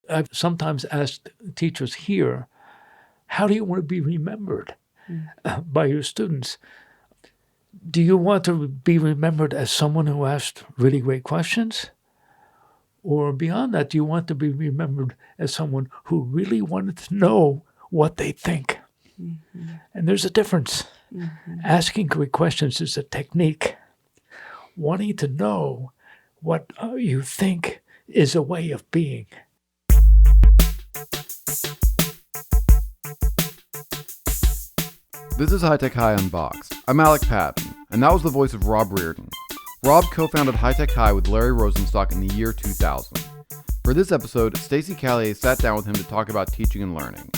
I've sometimes asked teachers here, how do you want to be remembered by your students? Do you want to be remembered as someone who asked really great questions? Or beyond that, do you want to be remembered as someone who really wanted to know what they think? Mm-hmm. And there's a difference. Mm-hmm. Asking great questions is a technique. Wanting to know what you think is a way of being. This is High Tech High Unboxed. I'm Alec Patton, and that was the voice of Rob Riordan. Rob co-founded High Tech High with Larry Rosenstock in the year 2000. For this episode, Stacey Caillier sat down with him to talk about teaching and learning.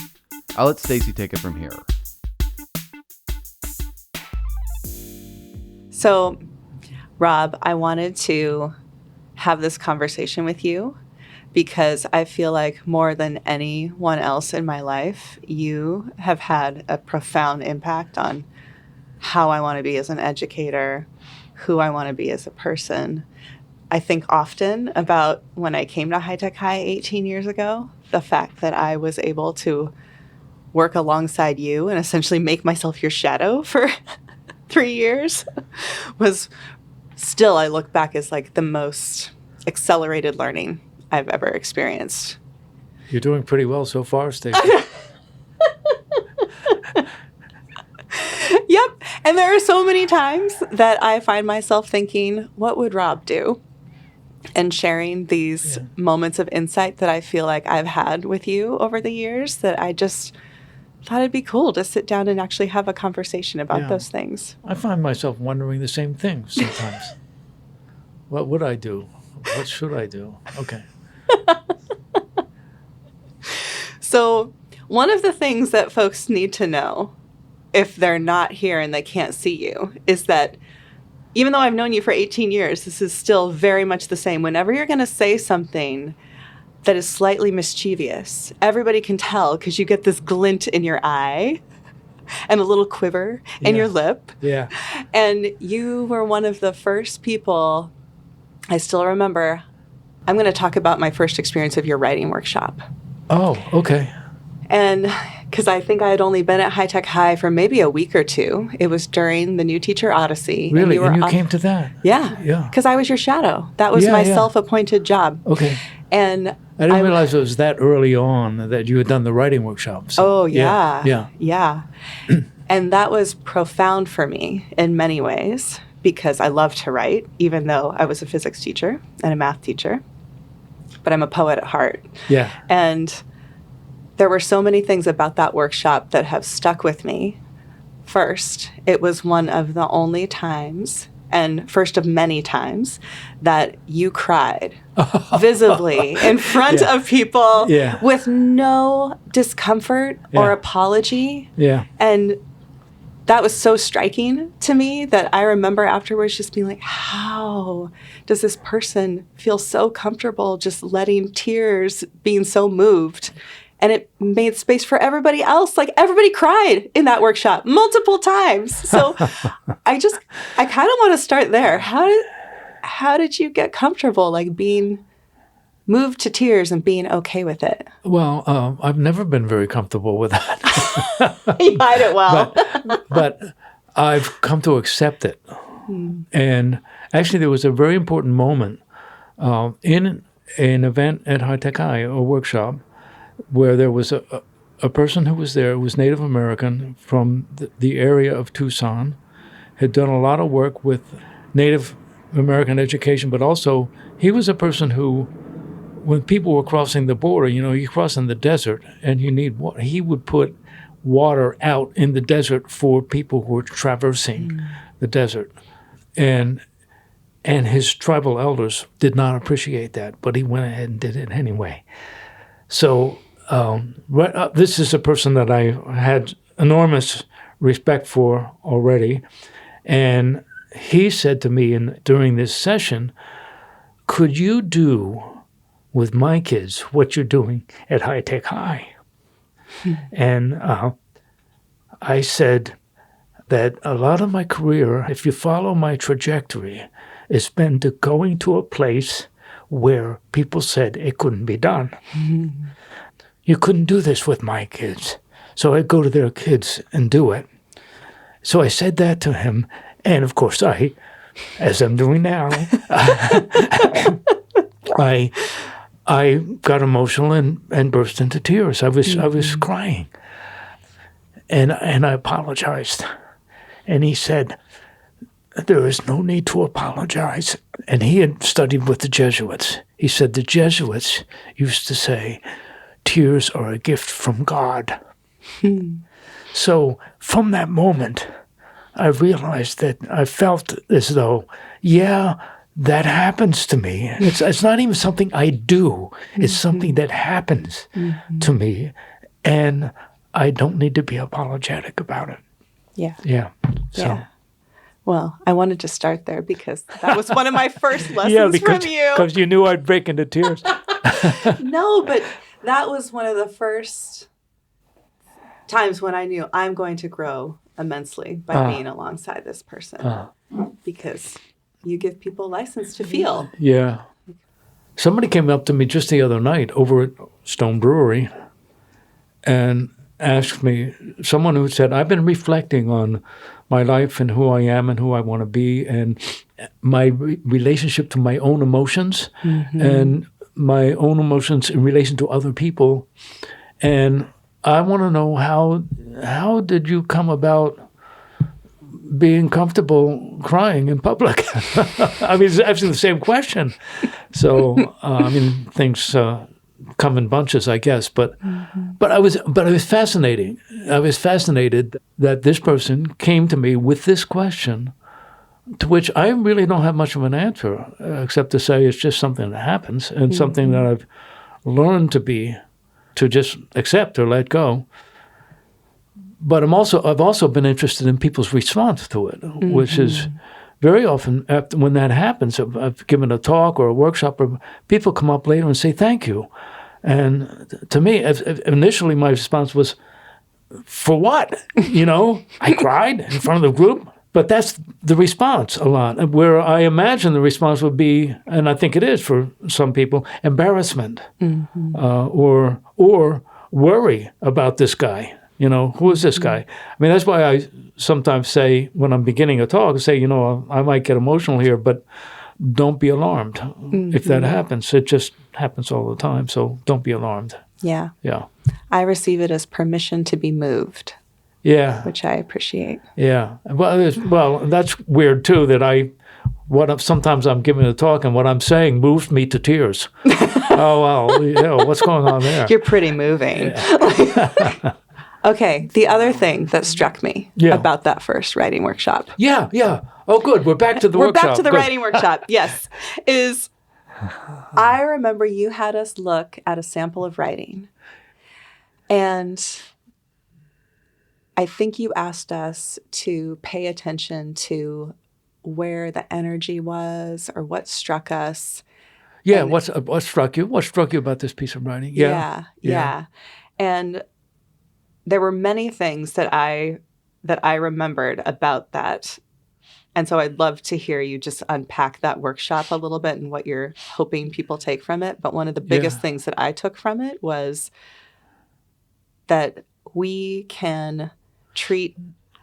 I'll let Stacey take it from here. So, Rob, I wanted to have this conversation with you because I feel like more than anyone else in my life, you have had a profound impact on how I want to be as an educator, who I want to be as a person. I think often about when I came to High Tech High 18 years ago, the fact that I was able to work alongside you and essentially make myself your shadow for 3 years was still, I look back as like the most accelerated learning I've ever experienced. You're doing pretty well so far, Stacey. Yep. And there are so many times that I find myself thinking, what would Rob do? And sharing these moments of insight that I feel like I've had with you over the years, that I just thought it'd be cool to sit down and actually have a conversation about those things. I find myself wondering the same thing sometimes. What would I do? What should I do? Okay. So one of the things that folks need to know if they're not here and they can't see you is that even though I've known you for 18 years, this is still very much the same. Whenever you're going to say something that is slightly mischievous, everybody can tell because you get this glint in your eye and a little quiver in your lip. Yeah. And you were one of the first people, I still remember, I'm going to talk about my first experience of your writing workshop. Oh, okay. And because I think I had only been at High Tech High for maybe a week or two. It was during the New Teacher Odyssey. Really? And you came to that? Yeah. Yeah. Because I was your shadow. That was my self-appointed job. Okay. And I didn't realize it was that early on that you had done the writing workshop. So, Yeah. And that was profound for me in many ways because I love to write, even though I was a physics teacher and a math teacher. But I'm a poet at heart. Yeah. And there were so many things about that workshop that have stuck with me. First, it was one of the only times, and first of many times, that you cried visibly in front of people with no discomfort or apology. Yeah. And that was so striking to me that I remember afterwards just being like, how does this person feel so comfortable just letting tears, being so moved? And it made space for everybody else. Like everybody cried in that workshop multiple times. So I kind of want to start there. How did you get comfortable like being moved to tears and being okay with it? Well, I've never been very comfortable with that. You hide it well. but I've come to accept it. And actually, there was a very important moment in an event at High Tech High, a workshop, where there was a person who was there who was Native American from the area of Tucson, had done a lot of work with Native American education, but also he was a person who, when people were crossing the border, you cross in the desert and you need water. He would put water out in the desert for people who were traversing the desert. And his tribal elders did not appreciate that, but he went ahead and did it anyway. So this is a person that I had enormous respect for already. And he said to me during this session, could you do with my kids what you're doing at High Tech High? And I said that a lot of my career, if you follow my trajectory, has been to going to a place where people said it couldn't be done. You couldn't do this with my kids. So I'd go to their kids and do it. So I said that to him. And of course, as I'm doing now, I got emotional and burst into tears. I was crying. And I apologized. And he said, there is no need to apologize. And he had studied with the Jesuits. He said the Jesuits used to say, tears are a gift from God. So from that moment, I realized that I felt as though, that happens to me. It's not even something I do. It's something that happens to me. And I don't need to be apologetic about it. Yeah. Yeah. So. Yeah. Well, I wanted to start there because that was one of my first lessons from you. Because you knew I'd break into tears. No, but that was one of the first times when I knew I'm going to grow immensely by being alongside this person. Because you give people license to feel. Yeah. Somebody came up to me just the other night over at Stone Brewery and asked me, someone who said, I've been reflecting on my life and who I am and who I want to be and my relationship to my own emotions and my own emotions in relation to other people. And I want to know how did you come about being comfortable crying in public? I mean, it's actually the same question. So, things come in bunches, I guess. But I was fascinated. I was fascinated that this person came to me with this question, to which I really don't have much of an answer, except to say it's just something that happens and something that I've learned to just accept or let go. But I've also been interested in people's response to it, which is very often when that happens. I've given a talk or a workshop, or people come up later and say thank you, and to me, initially my response was, "For what?" I cried in front of the group, but that's the response a lot. Where I imagine the response would be, and I think it is for some people, embarrassment or worry about this guy. Who is this guy? I mean, that's why I sometimes say when I'm beginning a talk, I might get emotional here, but don't be alarmed if that happens. It just happens all the time, so don't be alarmed. Yeah. Yeah. I receive it as permission to be moved. Yeah. Which I appreciate. Yeah. Well, that's weird, too, that sometimes I'm giving a talk and what I'm saying moves me to tears. What's going on there? You're pretty moving. Yeah. Okay, the other thing that struck me about that first writing workshop. Yeah. Oh, good. We're back to the workshop. We're back to the writing workshop, yes. I remember you had us look at a sample of writing. And I think you asked us to pay attention to where the energy was or what struck us. Yeah, what struck you? What struck you about this piece of writing? Yeah. And there were many things that I remembered about that. And so I'd love to hear you just unpack that workshop a little bit and what you're hoping people take from it. But one of the biggest things that I took from it was that we can treat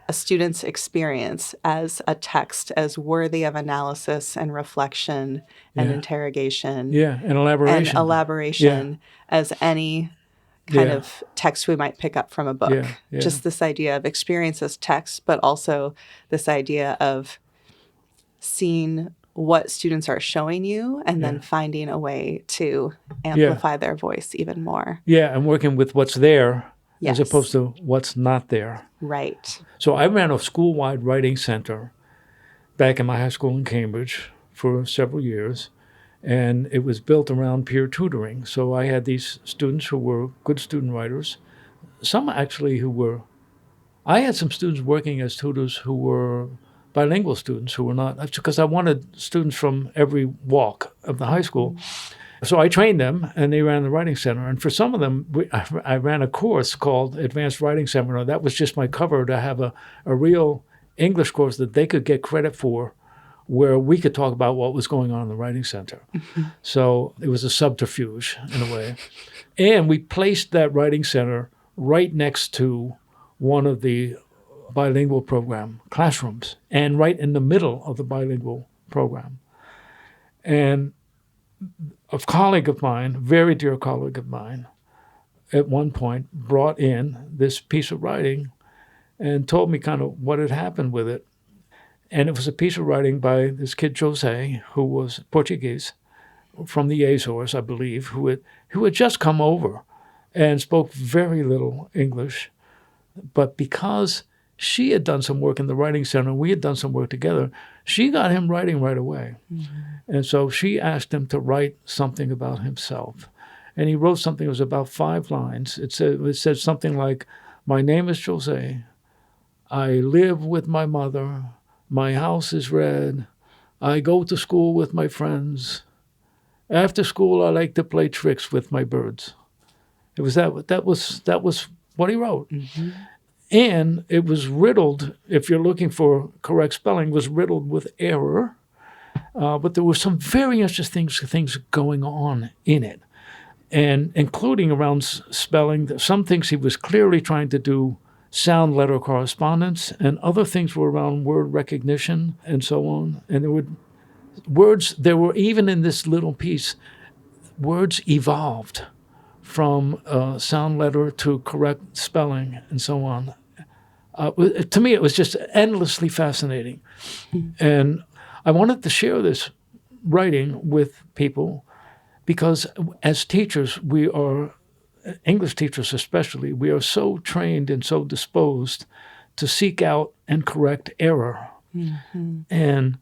a student's experience as a text as worthy of analysis and reflection and interrogation. Yeah, and elaboration. And elaboration as any kind of text we might pick up from a book. Yeah. Just this idea of experience as text, but also this idea of seeing what students are showing you and then finding a way to amplify their voice even more. Yeah, and working with what's there as opposed to what's not there. Right. So I ran a school-wide writing center back in my high school in Cambridge for several years. And it was built around peer tutoring. So I had these students who were good student writers. Some actually I had some students working as tutors who were bilingual students who were not, because I wanted students from every walk of the high school. So I trained them and they ran the writing center. And for some of them, I ran a course called Advanced Writing Seminar. That was just my cover to have a real English course that they could get credit for where we could talk about what was going on in the writing center. So it was a subterfuge in a way. And we placed that writing center right next to one of the bilingual program classrooms and right in the middle of the bilingual program. And a colleague of mine, very dear colleague of mine, at one point brought in this piece of writing and told me kind of what had happened with it. And it was a piece of writing by this kid, Jose, who was Portuguese from the Azores, I believe, who had just come over and spoke very little English. But because she had done some work in the writing center, and we had done some work together, she got him writing right away. And so she asked him to write something about himself. And he wrote something that was about 5 lines. It said something like, "My name is Jose. I live with my mother. My house is red. I go to school with my friends. After school, I like to play tricks with my birds." It was that was what he wrote. And it was riddled, if you're looking for correct spelling, was riddled with error. But there were some very interesting things going on in it, and including around spelling. Some things he was clearly trying to do sound letter correspondence, and other things were around word recognition and so on. And there were even in this little piece, words evolved from sound letter to correct spelling and so on. To me, it was just endlessly fascinating. And I wanted to share this writing with people because as teachers, we are, English teachers especially, we are so trained and so disposed to seek out and correct error. And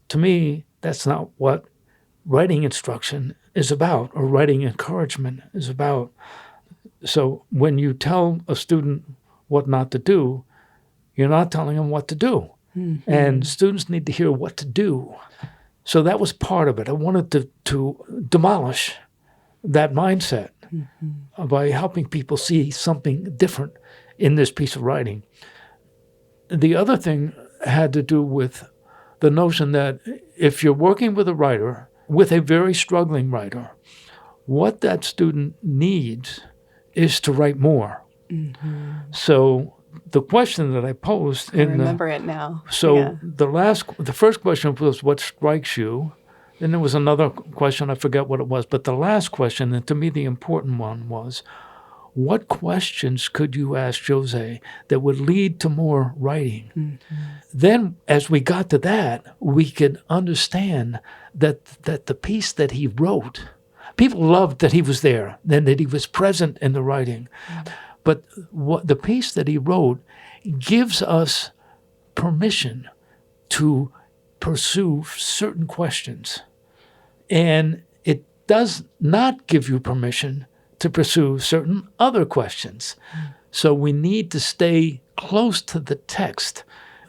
to me, that's not what writing instruction is about, or writing encouragement is about. So when you tell a student what not to do, you're not telling them what to do. And students need to hear what to do. So that was part of it. I wanted to demolish that mindset by helping people see something different in this piece of writing. The other thing had to do with the notion that if you're working with a writer, with a very struggling writer, what that student needs is to write more. So the question that I posed I remember it now. So the first question was, what strikes you? Then there was another question, I forget what it was, but the last question, and to me the important one, was, what questions could you ask Jose that would lead to more writing? Then as we got to that, we could understand that the piece that he wrote, people loved that he was there, and that he was present in the writing. But what the piece that he wrote gives us permission to pursue certain questions. And it does not give you permission to pursue certain other questions. So we need to stay close to the text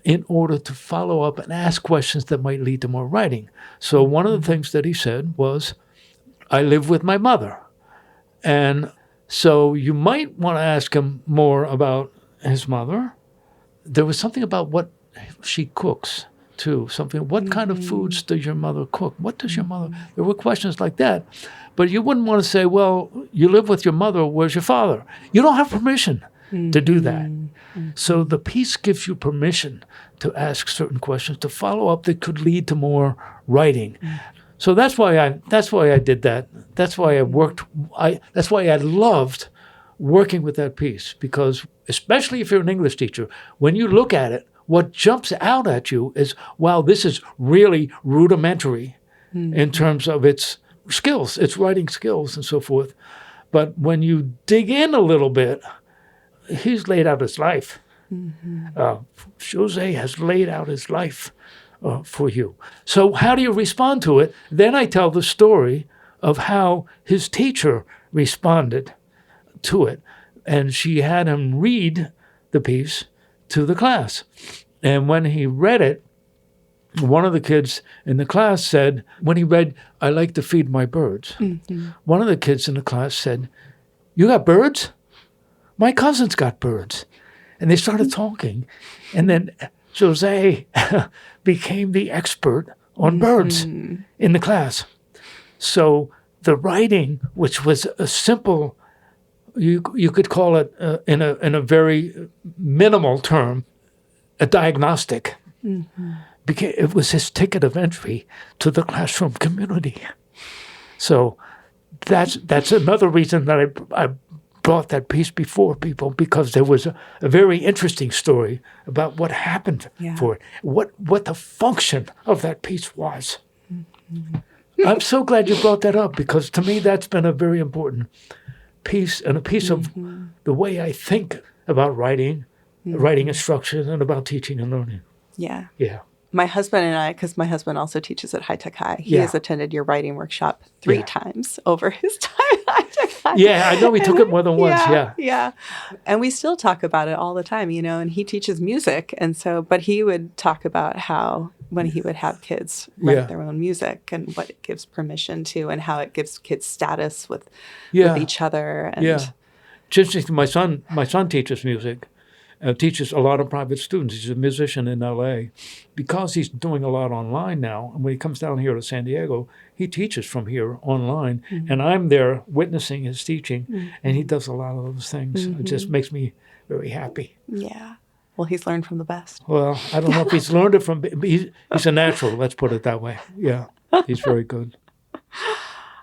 in order to follow up and ask questions that might lead to more writing. So one of the things that he said was, "I live with my mother." And so you might want to ask him more about his mother. There was something about what she cooks, too. Something, what kind of foods does your mother cook? What does your mother... There were questions like that. But you wouldn't want to say, well, you live with your mother, where's your father? You don't have permission to do that. So the piece gives you permission to ask certain questions, to follow up that could lead to more writing. So that's why I did that. That's why that's why I loved working with that piece, because especially if you're an English teacher, when you look at it, what jumps out at you is, wow, this is really rudimentary in terms of its skills, its writing skills and so forth. But when you dig in a little bit, he's laid out his life. Jose has laid out his life for you. So how do you respond to it? Then I tell the story of how his teacher responded to it. And she had him read the piece to the class. And when he read it, one of the kids in the class said, when he read, "I like to feed my birds," one of the kids in the class said, "You got birds? My cousin's got birds." And they started talking. And then Jose became the expert on birds in the class. So the writing, which was a simple, you could call it in a very minimal term, a diagnostic. Because it was his ticket of entry to the classroom community. So that's another reason that I brought that piece before people, because there was a very interesting story about what happened for it, what the function of that piece was. I'm so glad you brought that up, because to me that's been a very important piece, and a piece of the way I think about writing instruction, and about teaching and learning. Yeah. Yeah. My husband and I, because my husband also teaches at High Tech High, he has attended your writing workshop 3 times over his time at High Tech High. Yeah, I know he took it more than once. Yeah. And we still talk about it all the time, and he teaches music. And so, but he would talk about how when he would have kids write their own music, and what it gives permission to, and how it gives kids status with each other. And It's interesting. My son teaches music. Teaches a lot of private students. He's a musician in L.A. Because he's doing a lot online now, and when he comes down here to San Diego, he teaches from here online, and I'm there witnessing his teaching, and he does a lot of those things. It just makes me very happy. Yeah. Well, he's learned from the best. Well, I don't know if he's learned it from... He's a natural, let's put it that way. Yeah, he's very good.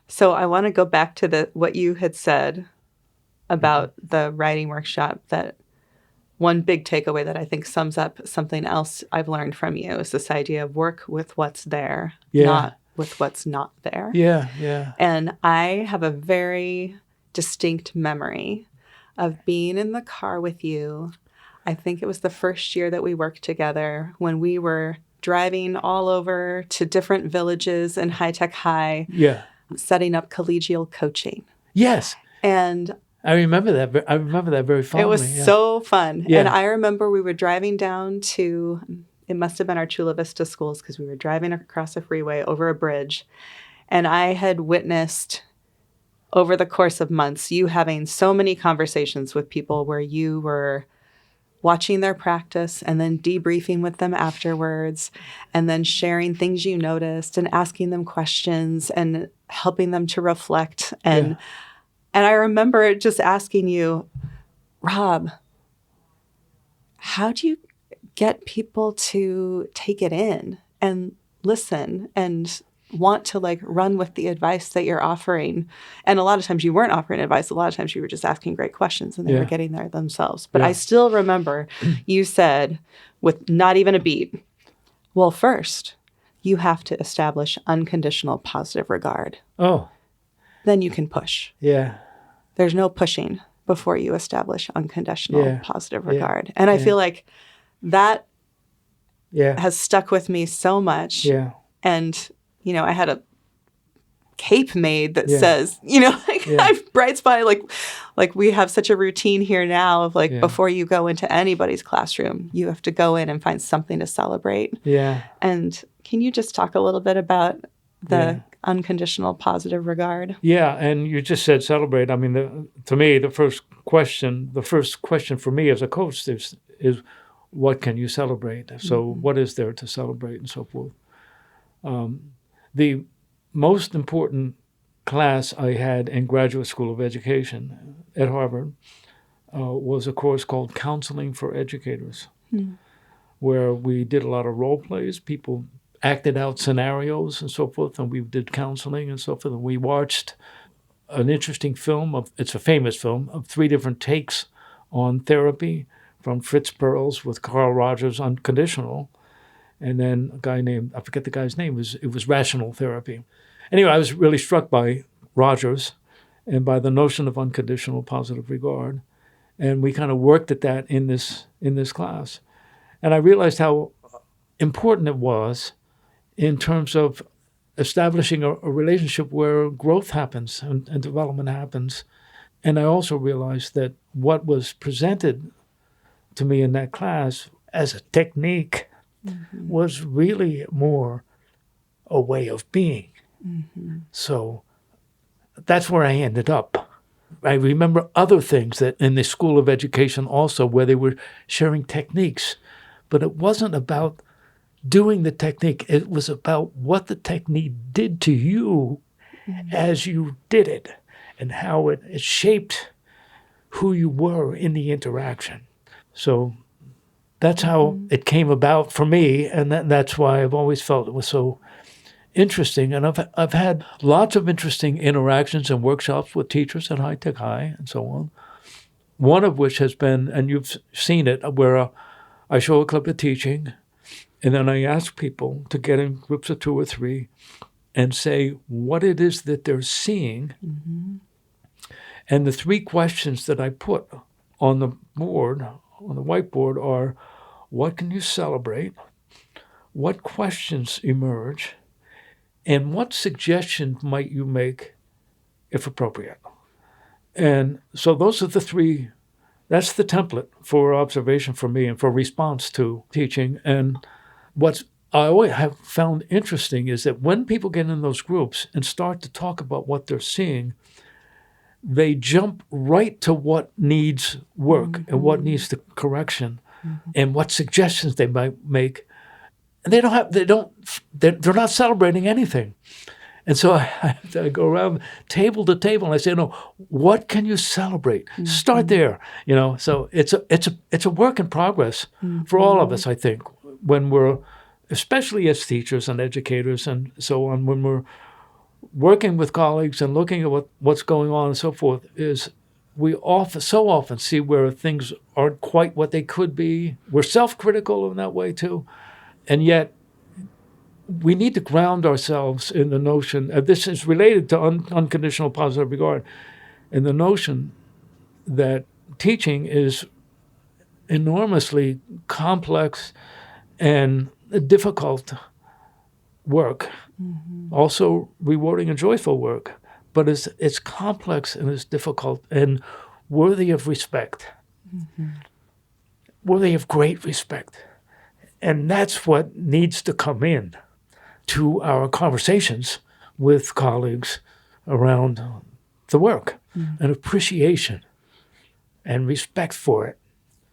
So I want to go back to what you had said about the writing workshop, that one big takeaway that I think sums up something else I've learned from you is this idea of work with what's there, not with what's not there. Yeah. And I have a very distinct memory of being in the car with you. I think it was the first year that we worked together, when we were driving all over to different villages in High Tech High, setting up collegial coaching. Yes. And I remember that. I remember that very fondly. It was so fun. Yeah. And I remember we were driving down to, it must have been our Chula Vista schools, because we were driving across a freeway over a bridge. And I had witnessed over the course of months you having so many conversations with people where you were watching their practice and then debriefing with them afterwards, and then sharing things you noticed and asking them questions and helping them to reflect. And I remember just asking you, Rob, how do you get people to take it in and listen and want to run with the advice that you're offering? And a lot of times you weren't offering advice. A lot of times you were just asking great questions, and they were getting there themselves. But I still remember you said, with not even a beat, well, first, you have to establish unconditional positive regard. Oh. Then you can push. Yeah. There's no pushing before you establish unconditional positive regard. And I feel like that has stuck with me so much. Yeah. And, I had a cape made that says, I've bright spot, like we have such a routine here now of before you go into anybody's classroom, you have to go in and find something to celebrate. Yeah. And can you just talk a little bit about the unconditional positive regard? Yeah, and you just said celebrate. I mean, to me, the first question for me as a coach is what can you celebrate? So what is there to celebrate, and so forth. The most important class I had in Graduate School of Education at Harvard was a course called Counseling for Educators, where we did a lot of role plays. People acted out scenarios and so forth, and we did counseling and so forth. And we watched an interesting film, it's a famous film, of 3 different takes on therapy, from Fritz Perls with Carl Rogers' Unconditional, and then a guy named, I forget the guy's name, it was Rational Therapy. Anyway, I was really struck by Rogers and by the notion of unconditional positive regard. And we kind of worked at that in this class. And I realized how important it was in terms of establishing a relationship where growth happens and development happens. And I also realized that what was presented to me in that class as a technique was really more a way of being. So that's where I ended up. I remember other things that in the School of Education also, where they were sharing techniques, but it wasn't about doing the technique. It was about what the technique did to you as you did it and how it shaped who you were in the interaction. So that's how it came about for me, and that's why I've always felt it was so interesting. And I've had lots of interesting interactions and workshops with teachers at High Tech High and so on. One of which has been, and you've seen it, where I show a clip of teaching, and then I ask people to get in groups of 2 or 3 and say what it is that they're seeing. And the 3 questions that I put on the board, on the whiteboard, are: what can you celebrate? What questions emerge? And what suggestions might you make if appropriate? And so those are the 3, that's the template for observation for me and for response to teaching. And what I always have found interesting is that when people get in those groups and start to talk about what they're seeing, they jump right to what needs work and what needs the correction and what suggestions they might make. And they're not celebrating anything. And so I go around table to table and I say, no, what can you celebrate? Start there, So it's a work in progress for all of us, I think, when we're, especially as teachers and educators and so on, when we're working with colleagues and looking at what's going on and so forth, is we so often see where things aren't quite what they could be. We're self-critical in that way too. And yet we need to ground ourselves in the notion, this is related to unconditional positive regard, in the notion that teaching is enormously complex and difficult work, also rewarding and joyful work, but it's complex and it's difficult and worthy of respect, worthy of great respect. And that's what needs to come in to our conversations with colleagues around the work. An appreciation and respect for it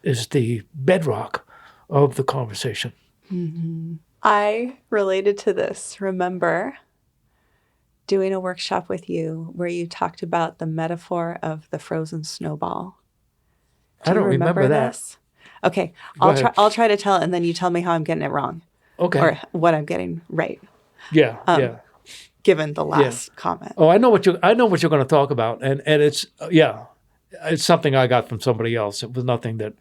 is the bedrock of the conversation. I related to this. Remember doing a workshop with you where you talked about the metaphor of the frozen snowball. I don't remember that. This? Okay, Go ahead. I'll try to tell it, and then you tell me how I'm getting it wrong. Okay. Or what I'm getting right. Yeah. Given the last comment. Oh, I know what you're going to talk about, and it's it's something I got from somebody else. It was nothing that.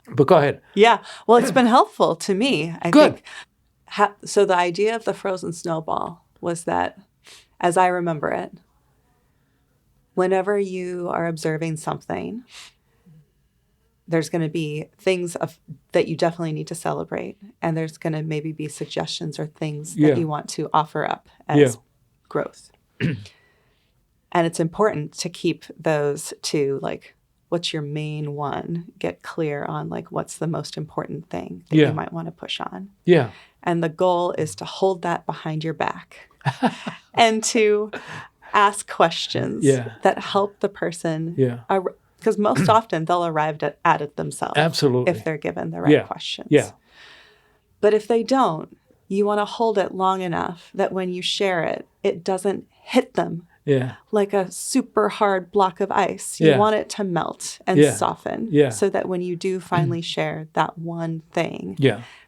But go ahead. Yeah. Well, it's been helpful to me. I Good. think. So the idea of the frozen snowball was that, as I remember it, whenever you are observing something, there's going to be things that you definitely need to celebrate. And there's going to maybe be suggestions or things that you want to offer up as growth. And it's important to keep those to, like, what's your main one? Get clear on, like, what's the most important thing that you might want to push on. Yeah. And the goal is to hold that behind your back and to ask questions that help the person. Because most often they'll arrive at it themselves. Absolutely. If they're given the right questions. Yeah. But if they don't, you want to hold it long enough that when you share it, it doesn't hit them like a super hard block of ice. You want it to melt and soften so that when you do finally share that one thing,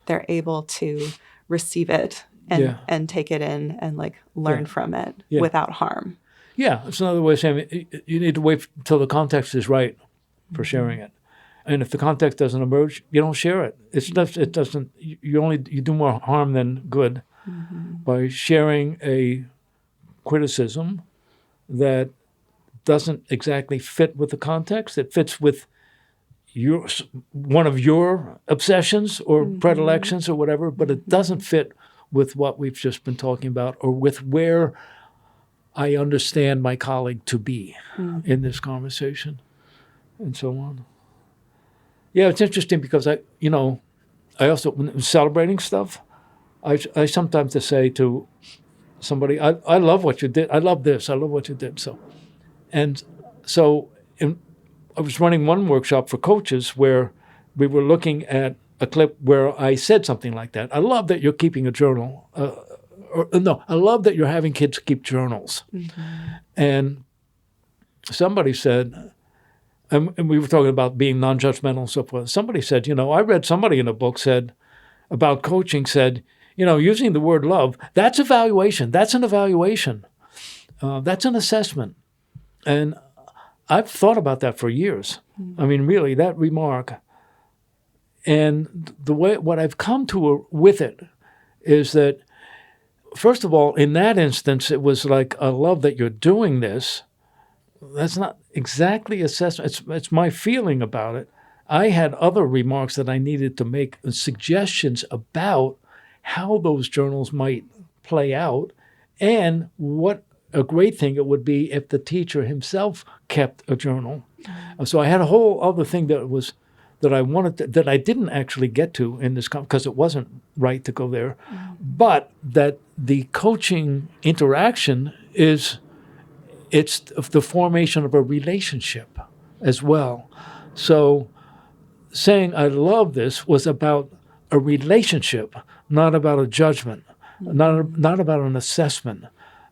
they're able to receive it and take it in and, like, learn from it without harm. Yeah, it's another way of saying you need to wait until the context is right for sharing it. And if the context doesn't emerge, you don't share it. It doesn't. You do more harm than good by sharing a criticism that doesn't exactly fit with the context. It fits with one of your obsessions or predilections or whatever, but it doesn't fit with what we've just been talking about or with where I understand my colleague to be in this conversation, and so on. Yeah, it's interesting because I also, when celebrating stuff, I sometimes just say to somebody, I love what you did. I love this. I love what you did. I was running one workshop for coaches where we were looking at a clip where I said something like that. I love that you're keeping a journal. I love that you're having kids keep journals. And somebody said, and we were talking about being non-judgmental and so forth. Somebody said, I read somebody in a book said about coaching said, using the word love, that's evaluation. That's an evaluation. That's an assessment. And I've thought about that for years. I mean, really, that remark. And what I've come to with it is that, first of all, in that instance, it was like, I love that you're doing this. That's not exactly assessment. It's my feeling about it. I had other remarks that I needed to make, suggestions about how those journals might play out, and what a great thing it would be if the teacher himself kept a journal. So I had a whole other thing that I wanted that I didn't actually get to in this because it wasn't right to go there, but that the coaching interaction it's the formation of a relationship as well. So saying I love this was about a relationship, not about a judgment, not about an assessment.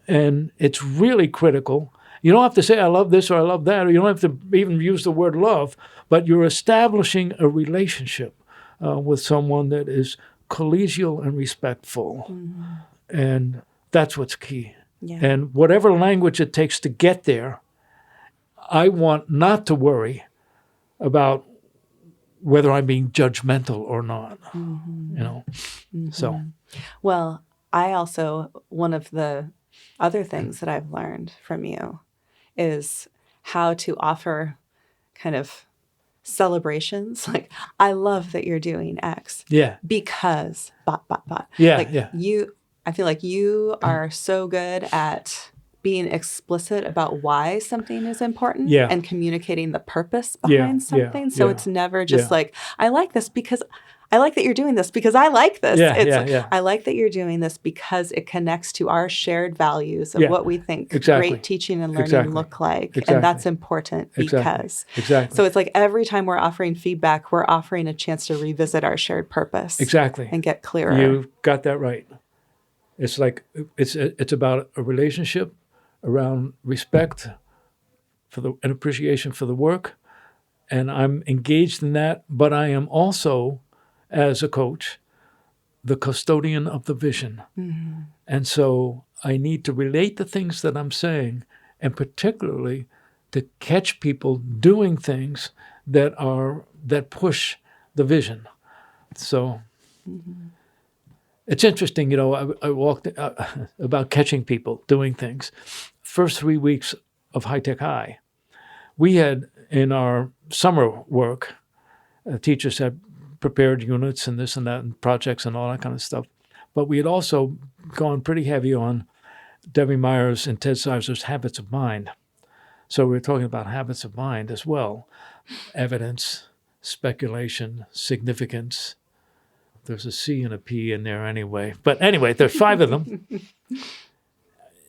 And it's really critical. You don't have to say I love this or I love that, or you don't have to even use the word love, but you're establishing a relationship with someone that is collegial and respectful. And that's what's key. Yeah. And whatever language it takes to get there, I want not to worry about whether I'm being judgmental or not. So. Well, I also, one of the other things that I've learned from you is how to offer kind of celebrations. Like, I love that you're doing X. Yeah. Because, Yeah, like yeah. I feel like you are so good at being explicit about why something is important and communicating the purpose behind something. So it's never just like, I like this because I like that you're doing this because I like this. I like that you're doing this because it connects to our shared values of what we think great teaching and learning look like. And that's important because. So it's like every time we're offering feedback, we're offering a chance to revisit our shared purpose. And get clearer. You got that right. It's like, it's about a relationship around respect and appreciation for the work. And I'm engaged in that, but I am also, as a coach, the custodian of the vision. And so I need to relate the things that I'm saying, and particularly to catch people doing things that push the vision. So it's interesting, I walked about catching people doing things. First 3 weeks of High Tech High, we had in our summer work, teachers had prepared units and this and that and projects and all that kind of stuff. But we had also gone pretty heavy on Debbie Myers and Ted Sizer's Habits of Mind. So we were talking about habits of mind as well. Evidence, speculation, significance. There's a C and a P in there anyway. But anyway, there's 5 of them.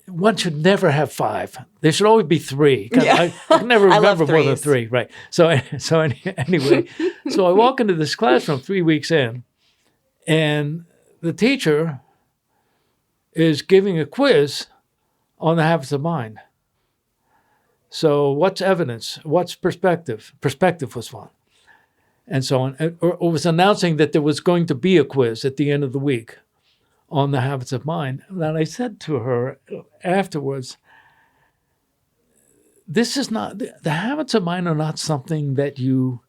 One should never have 5. There should always be 3. I can never remember more than 3, right? So anyway, so I walk into this classroom 3 weeks in, and the teacher is giving a quiz on the habits of mind. So what's evidence? What's perspective? Perspective was one. And so on. Or was announcing that there was going to be a quiz at the end of the week on the habits of mind. And I said to her afterwards, this is not, the habits of mind are not something that you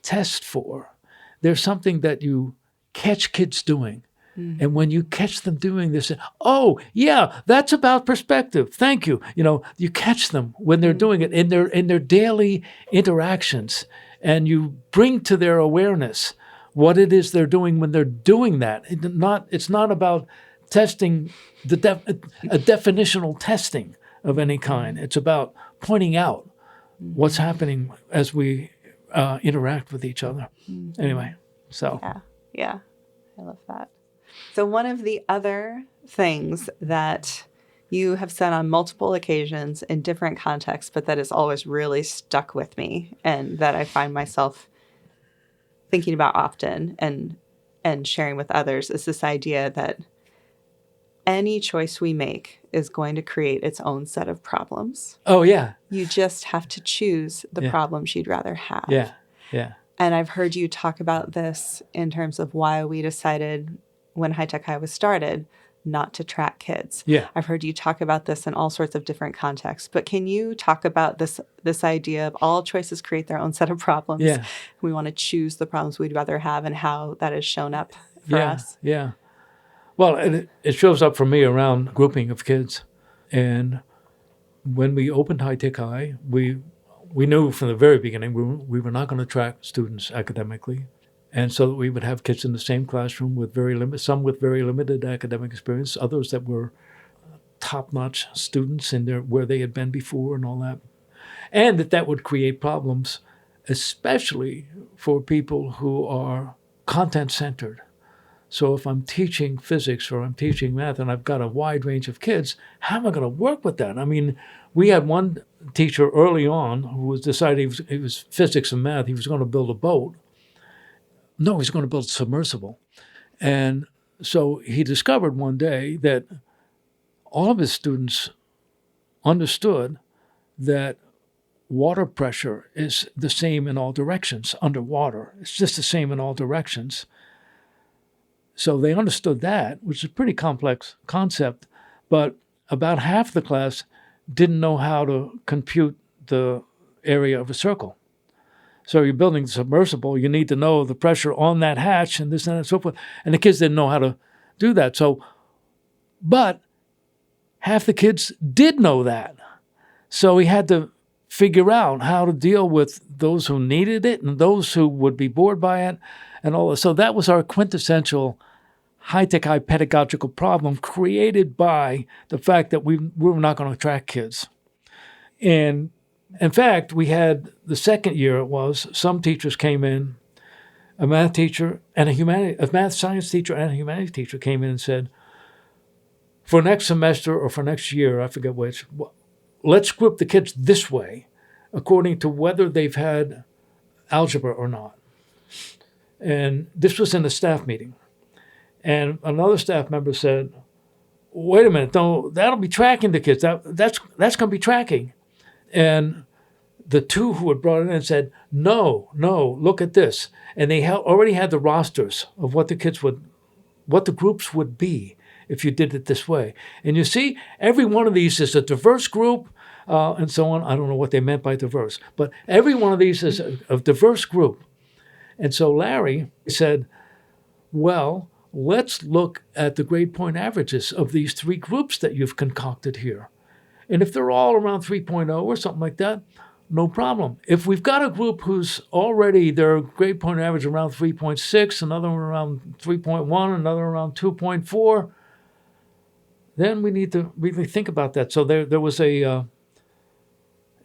test for. They're something that you catch kids doing. And when you catch them doing this, oh, yeah, that's about perspective. Thank you. You catch them when they're doing it in their daily interactions, and you bring to their awareness what it is they're doing when they're doing that. It's not about testing a definitional testing of any kind. It's about pointing out what's happening as we interact with each other. Anyway, so. Yeah, I love that. So one of the other things that you have said on multiple occasions in different contexts, but that has always really stuck with me and that I find myself thinking about often and sharing with others is this idea that any choice we make is going to create its own set of problems. Oh, yeah. You just have to choose the problems you'd rather have. Yeah. Yeah. And I've heard you talk about this in terms of why we decided when High Tech High was started not to track kids. Yeah. I've heard you talk about this in all sorts of different contexts. But can you talk about this idea of all choices create their own set of problems? Yeah. We want to choose the problems we'd rather have and how that has shown up for us. Yeah. Well, it shows up for me around grouping of kids. And when we opened High Tech High, we knew from the very beginning we were not going to track students academically. And so that we would have kids in the same classroom with some with very limited academic experience, others that were top-notch students where they had been before and all that. And that would create problems, especially for people who are content-centered. So if I'm teaching physics or I'm teaching math and I've got a wide range of kids, how am I going to work with that? I mean, we had one teacher early on who was deciding he was physics and math. He was going to build a boat. No, he was going to build a submersible. And so he discovered one day that all of his students understood that water pressure is the same in all directions underwater. It's just the same in all directions. So they understood that, which is a pretty complex concept, but about half the class didn't know how to compute the area of a circle. So you're building a submersible, you need to know the pressure on that hatch and this and so forth. And the kids didn't know how to do that. But half the kids did know that. So he had to figure out how to deal with those who needed it and those who would be bored by it and all that. So that was our quintessential High Tech High pedagogical problem created by the fact that we were not going to track kids. And in fact, we had the second year some teachers came in, a math teacher and a math science teacher and a humanities teacher came in and said, for next semester or for next year, I forget which, let's group the kids this way according to whether they've had algebra or not. And this was in a staff meeting. And another staff member said, wait a minute, that'll be tracking the kids. That's going to be tracking. And the two who had brought it in said, no, look at this. And they already had the rosters of what the groups would be if you did it this way. And you see, every one of these is a diverse group and so on. I don't know what they meant by diverse, but every one of these is a diverse group. And so Larry said, well, let's look at the grade point averages of these three groups that you've concocted here. And if they're all around 3.0 or something like that, no problem. If we've got a group who's already their grade point average around 3.6, another one around 3.1, another around 2.4, then we need to really think about that. So there was an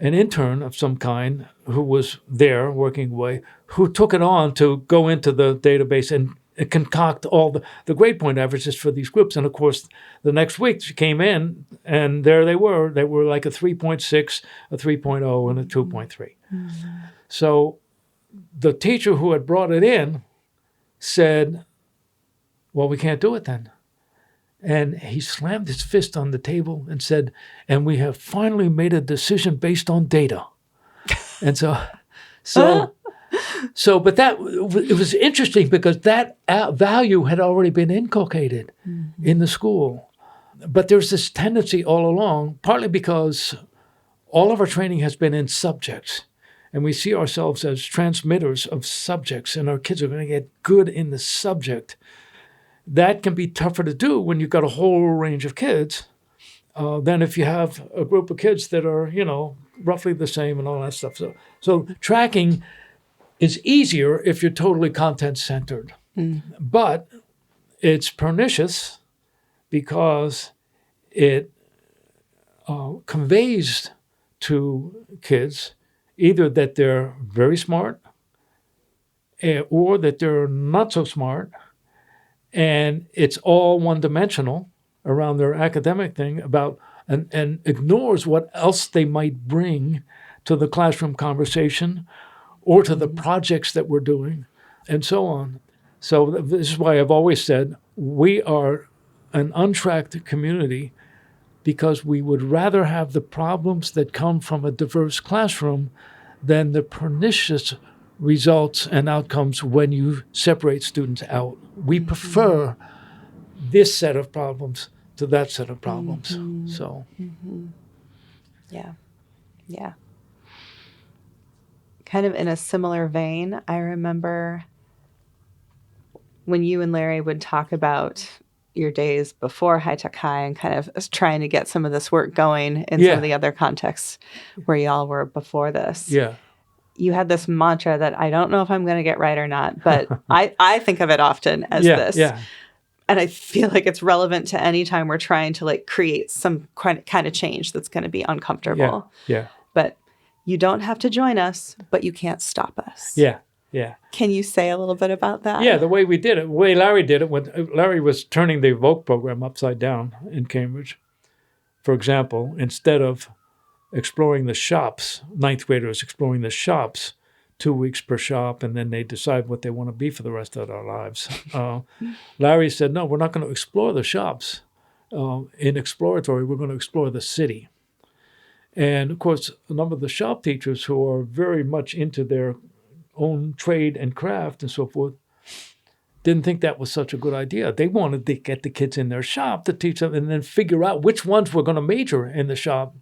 intern of some kind who was there working away, who took it on to go into the database and concoct all the grade point averages for these groups. And of course, the next week she came in and there they were. They were like a 3.6, a 3.0, and a 2.3. Mm-hmm. So the teacher who had brought it in said, well, we can't do it then. And he slammed his fist on the table and said, and we have finally made a decision based on data. And but it was interesting because that value had already been inculcated in the school. But there's this tendency all along, partly because all of our training has been in subjects. And we see ourselves as transmitters of subjects, and our kids are going to get good in the subject. That can be tougher to do when you've got a whole range of kids than if you have a group of kids that are, roughly the same and all that stuff. So tracking is easier if you're totally content-centered. But it's pernicious because it conveys to kids either that they're very smart or that they're not so smart, and it's all one-dimensional around their academic thing and ignores what else they might bring to the classroom conversation or to the projects that we're doing and so on. So this is why I've always said we are an untracked community, because we would rather have the problems that come from a diverse classroom than the pernicious results and outcomes when you separate students out. We prefer this set of problems to that set of problems. So, Yeah. Yeah. Kind of in a similar vein, I remember when you and Larry would talk about your days before High Tech High and kind of trying to get some of this work going in some of the other contexts where y'all were before this. yeah. You had this mantra that I don't know if I'm going to get right or not, but I think of it often as this. Yeah. And I feel like it's relevant to any time we're trying to like create some kind of change that's going to be uncomfortable. Yeah. But you don't have to join us, but you can't stop us. Yeah. Yeah. Can you say a little bit about that? Yeah, the way we did it, the way Larry did it, when Larry was turning the Evoke program upside down in Cambridge. For example, instead of exploring the shops, ninth graders exploring the shops, 2 weeks per shop, and then they decide what they want to be for the rest of their lives. Larry said, no, we're not going to explore the shops. In exploratory, we're going to explore the city. And, of course, a number of the shop teachers who are very much into their own trade and craft and so forth didn't think that was such a good idea. They wanted to get the kids in their shop to teach them and then figure out which ones were going to major in the shop.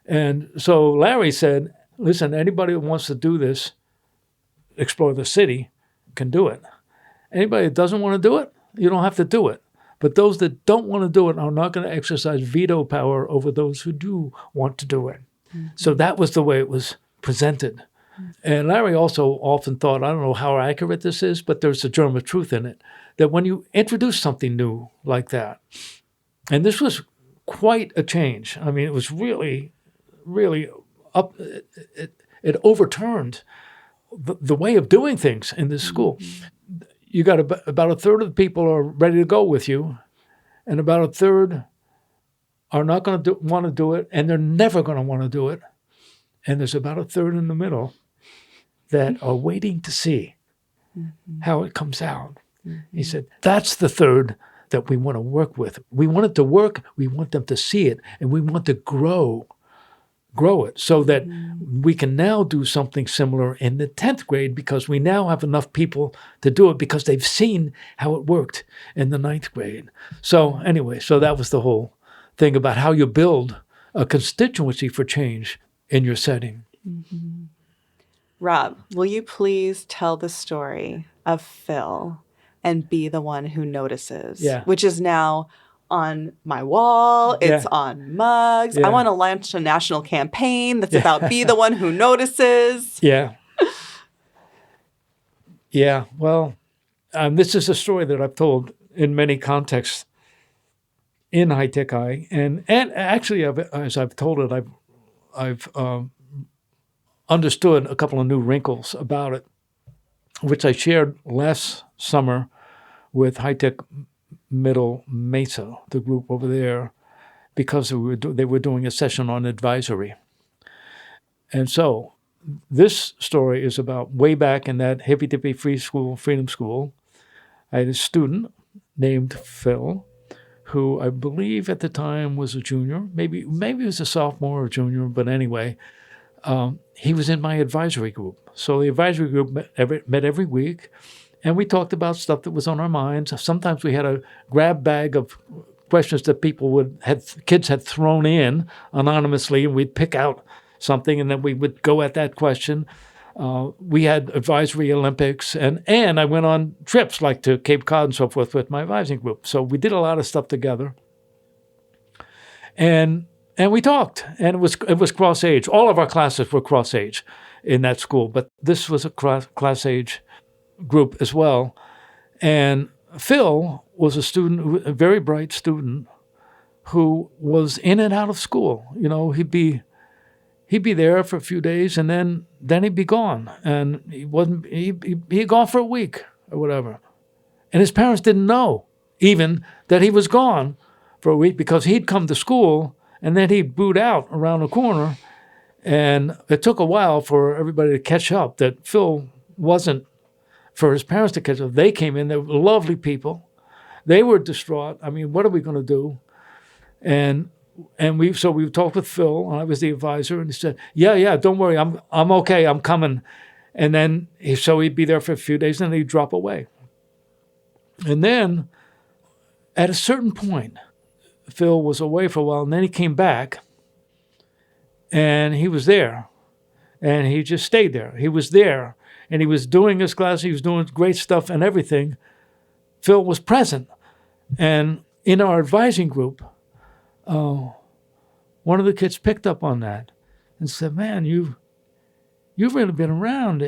And so Larry said, listen, anybody who wants to do this, explore the city, can do it. Anybody that doesn't want to do it, you don't have to do it. But those that don't want to do it are not going to exercise veto power over those who do want to do it. So that was the way it was presented. And Larry also often thought, I don't know how accurate this is, but there's a germ of truth in it, that when you introduce something new like that, and this was quite a change. I mean, it was really, really up. It overturned the way of doing things in this school. You got about a third of the people are ready to go with you, and about a third are not going to want to do it, and they're never going to want to do it. And there's about a third in the middle that are waiting to see how it comes out. He said, that's the third that we want to work with. We want it to work, we want them to see it, and we want to grow it so that we can now do something similar in the 10th grade, because we now have enough people to do it because they've seen how it worked in the 9th grade. So anyway, so that was the whole thing about how you build a constituency for change in your setting. Rob, will you please tell the story of Phil and be the one who notices? Yeah. Which is now on my wall. It's on mugs. Yeah. I want to launch a national campaign that's about be the one who notices. Yeah. Yeah. Well, this is a story that I've told in many contexts in High Tech High, and actually, as I've told it, I've understood a couple of new wrinkles about it, which I shared last summer with High Tech Middle Mesa, the group over there, because they were doing a session on advisory. And so this story is about way back in that hippy-dippy freedom school. I had a student named Phil, who I believe at the time was a junior. Maybe he was a sophomore or junior, but anyway, he was in my advisory group. So the advisory group met every week, and we talked about stuff that was on our minds. Sometimes we had a grab bag of questions that kids had thrown in anonymously, and we'd pick out something, and then we would go at that question. We had advisory Olympics, and I went on trips like to Cape Cod and so forth with my advising group. So we did a lot of stuff together. And we talked, and it was cross age. All of our classes were cross age in that school, but this was a class age group as well. And Phil was a very bright student, who was in and out of school. You know, he'd be there for a few days, and then he'd be gone, and he'd gone for a week or whatever, and his parents didn't know even that he was gone for a week, because he'd come to school and then he'd boot out around the corner. And it took a while for everybody to catch up that Phil wasn't for his parents to catch up. They came in. They were lovely people. They were distraught. I mean, what are we going to do? And we talked with Phil, and I was the advisor, and he said, yeah, don't worry, I'm okay, I'm coming. And then he'd be there for a few days, and then he'd drop away. And then at a certain point, Phil was away for a while, and then he came back, and he was there, and he just stayed there. He was there, and he was doing his class, he was doing great stuff and everything. Phil was present. And in our advising group, one of the kids picked up on that and said, man, you've really been around.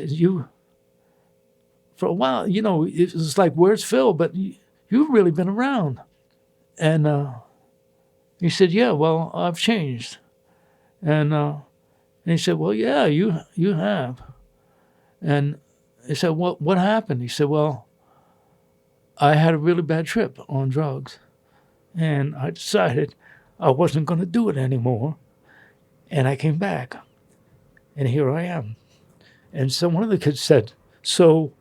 For a while, it was like, where's Phil? But you've really been around. And he said, yeah, well, I've changed. And he said, well, yeah, you have. And he said, what happened? He said, well, I had a really bad trip on drugs. And I decided I wasn't going to do it anymore. And I came back. And here I am. And so one of the kids said, so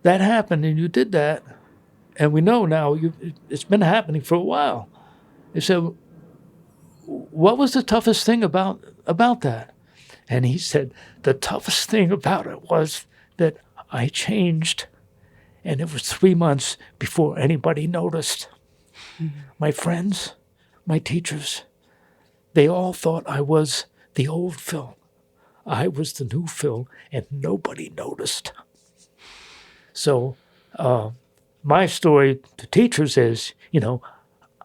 that happened and you did that. And we know now it's been happening for a while. He said, what was the toughest thing about that? And he said, the toughest thing about it was that I changed. And it was 3 months before anybody noticed. Mm-hmm. My friends, my teachers, they all thought I was the old Phil. I was the new Phil, and nobody noticed. So my story to teachers is,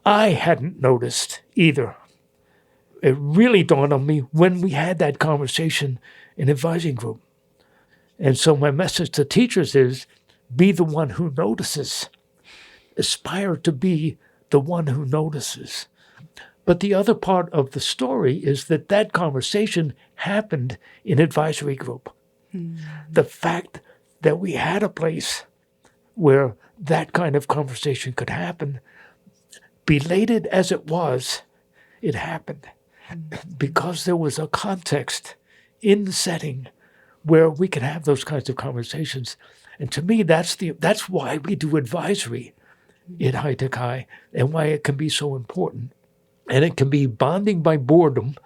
I hadn't noticed either. It really dawned on me when we had that conversation in advising group. And so my message to teachers is, be the one who notices. Aspire to be the one who notices. But the other part of the story is that conversation happened in advisory group. Mm. The fact that we had a place where that kind of conversation could happen, belated as it was, it happened. Mm. Because there was a context in the setting where we could have those kinds of conversations. And to me, that's why we do advisory in High Tech High and why it can be so important. And it can be bonding by boredom,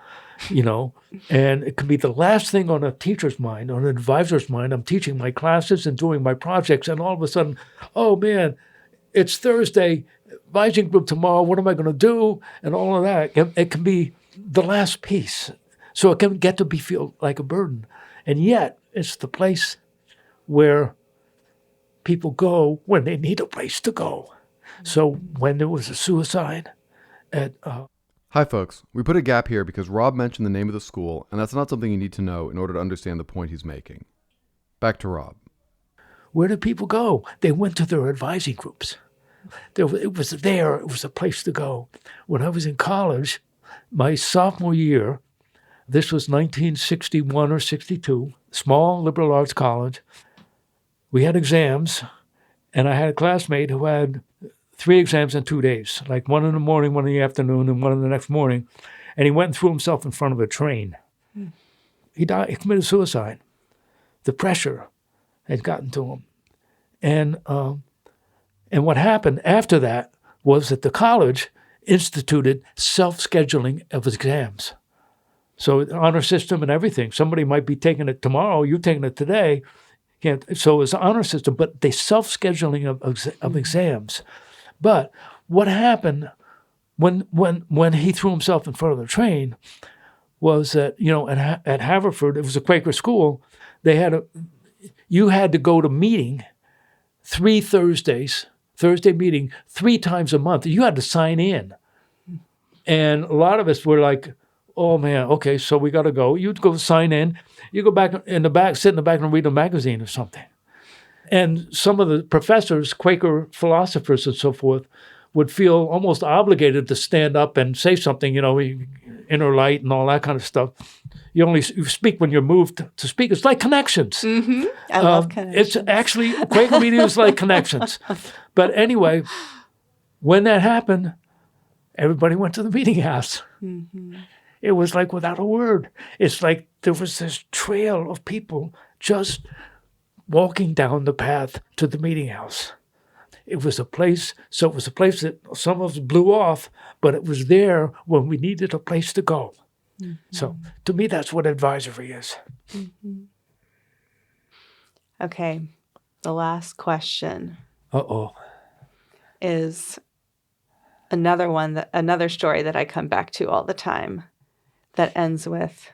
and it can be the last thing on a teacher's mind, on an advisor's mind. I'm teaching my classes and doing my projects, and all of a sudden, oh man, it's Thursday, advising group tomorrow, what am I going to do? And all of that. It can be the last piece. So it can get to feel like a burden. And yet, it's the place where people go when they need a place to go. So when there was a suicide at... Hi folks, we put a gap here because Rob mentioned the name of the school, and that's not something you need to know in order to understand the point he's making. Back to Rob. Where did people go? They went to their advising groups. It was a place to go. When I was in college, my sophomore year, this was 1961 or 62, small liberal arts college, we had exams, and I had a classmate who had 3 exams in 2 days, like one in the morning, one in the afternoon, and one in the next morning. And he went and threw himself in front of a train. Mm. He died. He committed suicide. The pressure had gotten to him. And what happened after that was that the college instituted self-scheduling of exams. So honor system and everything. Somebody might be taking it tomorrow, you're taking it today. So it's an honor system, but they self-scheduling of exams. But what happened when he threw himself in front of the train was that, at Haverford, it was a Quaker school, you had to go to meeting 3 Thursday meeting 3 times a month. You had to sign in. And a lot of us were like, oh man, okay, so we got to go. You'd go sign in. You go back in the back, sit in the back and read a magazine or something. And some of the professors, Quaker philosophers and so forth, would feel almost obligated to stand up and say something, inner light and all that kind of stuff. You speak when you're moved to speak. It's like connections. Mm-hmm. I love connections. It's actually, Quaker media is like connections. But anyway, when that happened, everybody went to the meeting house. Mm-hmm. It was like without a word. It's like there was this trail of people just walking down the path to the meeting house. It was a place that some of us blew off, but it was there when we needed a place to go. Mm-hmm. So to me, that's what advisory is. Mm-hmm. Okay, the last question. Is another story that I come back to all the time that ends with,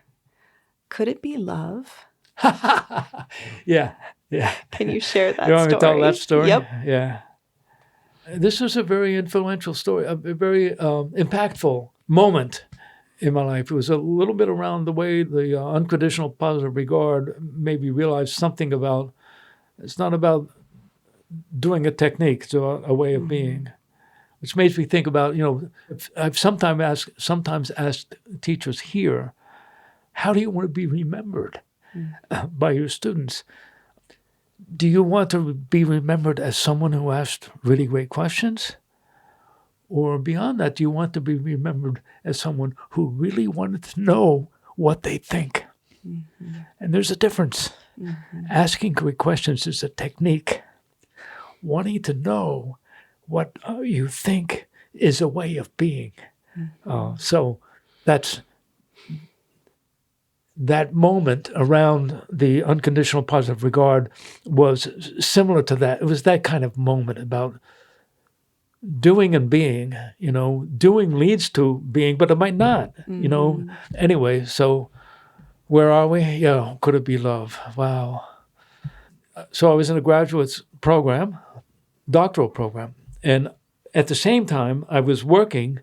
could it be love? Yeah. Can you share that story? You want me to tell that story? Yep. Yeah. This was a very influential story, a very impactful moment in my life. It was a little bit around the way the unconditional positive regard made me realize something about, it's not about doing a technique, it's a way of being, which makes me think about, I've sometimes asked teachers here, how do you want to be remembered by your students? Do you want to be remembered as someone who asked really great questions? Or beyond that, do you want to be remembered as someone who really wanted to know what they think? Mm-hmm. And there's a difference. Mm-hmm. Asking great questions is a technique. Wanting to know what you think is a way of being. Mm-hmm. So that's that moment around the unconditional positive regard was similar to that. It was that kind of moment about doing and being. Doing leads to being, but it might not. Anyway, so where are we? Yeah, could it be love? Wow. So I was in a graduate program, doctoral program, and at the same time I was working,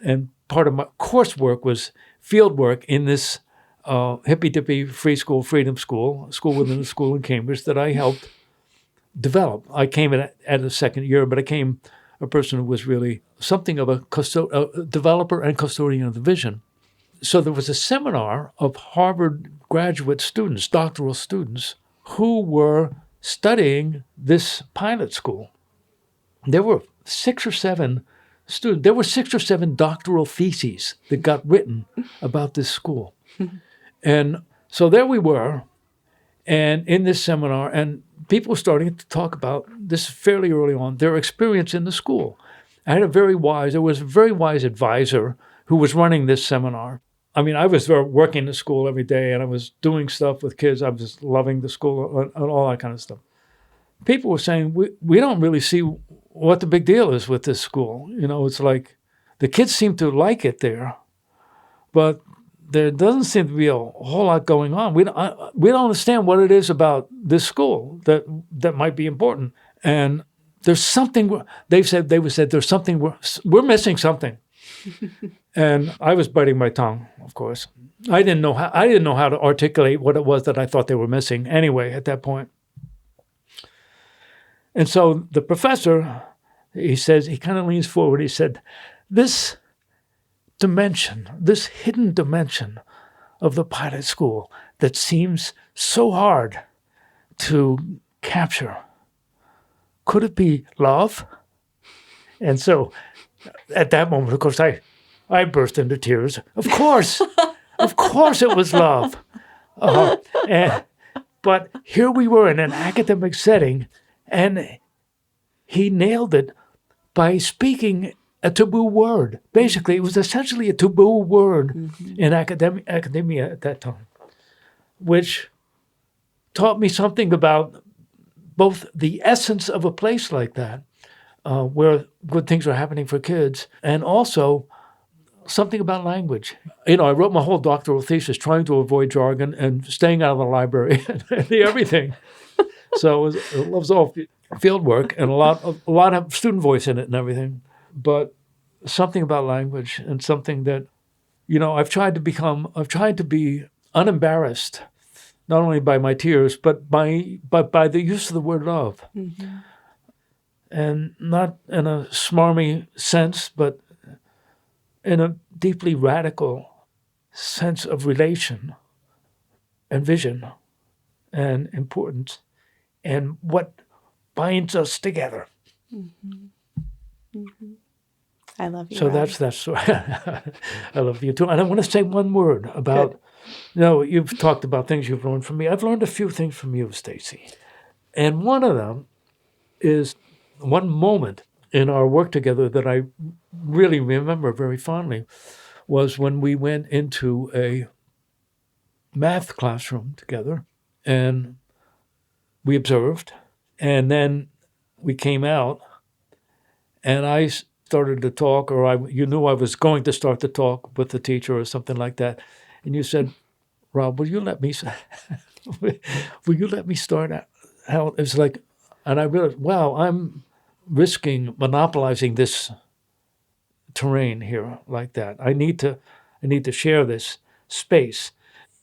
and part of my coursework was field work in this hippy-dippy free school, freedom school within a school in Cambridge that I helped develop. I came at the second year, but I came a person who was really something of a developer and custodian of the vision. So there was a seminar of Harvard graduate students, doctoral students, who were studying this pilot school. There were 6 or 7 students. There were 6 or 7 doctoral theses that got written about this school. And so there we were, and in this seminar, and people were starting to talk about this fairly early on, their experience in the school. There was a very wise advisor who was running this seminar. I mean, I was working in the school every day, and I was doing stuff with kids. I was loving the school and all that kind of stuff. People were saying, we don't really see what the big deal is with this school. It's like the kids seem to like it there, but there doesn't seem to be a whole lot going on. We don't understand what it is about this school that might be important. And there's something, they said there's something, we're missing something. And I was biting my tongue, of course. I didn't know how to articulate what it was that I thought they were missing anyway at that point. And so the professor, he kind of leans forward, he said, this hidden dimension of the pilot school that seems so hard to capture, could it be love? And so at that moment, of course, I burst into tears. Of course it was love. But here we were in an academic setting, and he nailed it by speaking a taboo word. Basically, it was essentially a taboo word in academia at that time, which taught me something about both the essence of a place like that, where good things are happening for kids, and also something about language. I wrote my whole doctoral thesis trying to avoid jargon and staying out of the library and everything. So it was all field work and a lot of student voice in it and everything. But something about language and something that, I've tried to be unembarrassed, not only by my tears, but by the use of the word love. Mm-hmm. And not in a smarmy sense, but in a deeply radical sense of relation and vision and importance and what binds us together. Mm-hmm. Mm-hmm. I love you. So Rob. that's I love you too. And I want to say one word about, you've talked about things you've learned from me. I've learned a few things from you, Stacey. And one of them is one moment in our work together that I really remember very fondly was when we went into a math classroom together and we observed, and then we came out and I started to talk, or you knew I was going to start to talk with the teacher or something like that. And you said, Rob, will you let me start out? It's like, and I realized, wow, I'm risking monopolizing this terrain here like that. I need to share this space.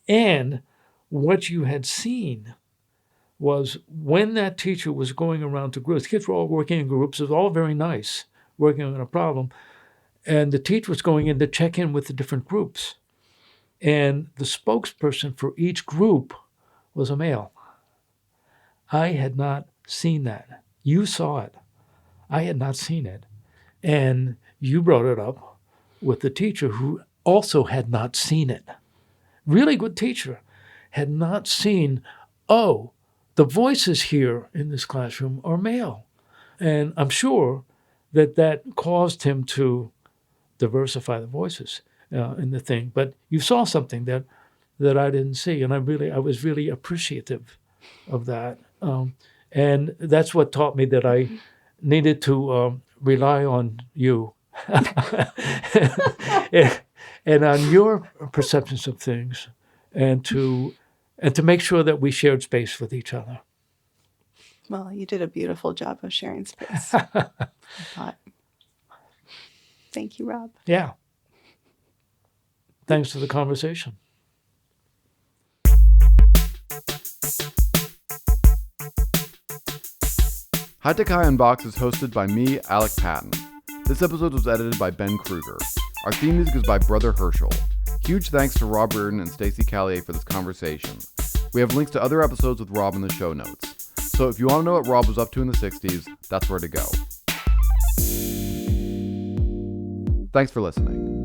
And what you had seen was when that teacher was going around to groups, kids were all working in groups, it was all very nice, working on a problem. And the teacher was going in to check in with the different groups. And the spokesperson for each group was a male. I had not seen that. You saw it. I had not seen it. And you brought it up with the teacher who also had not seen it. Really good teacher, had not seen, oh, the voices here in this classroom are male. And I'm sure that caused him to diversify the voices in the thing. But you saw something that I didn't see, and I was really appreciative of that. And that's what taught me that I needed to rely on you and on your perceptions of things, and to make sure that we shared space with each other. Well, you did a beautiful job of sharing space, I thought. Thank you, Rob. Yeah. Thanks for the conversation. High Tech High Unboxed is hosted by me, Alec Patton. This episode was edited by Ben Kruger. Our theme music is by Brother Herschel. Huge thanks to Rob Riordan and Stacey Caillier for this conversation. We have links to other episodes with Rob in the show notes. So if you want to know what Rob was up to in the 60s, that's where to go. Thanks for listening.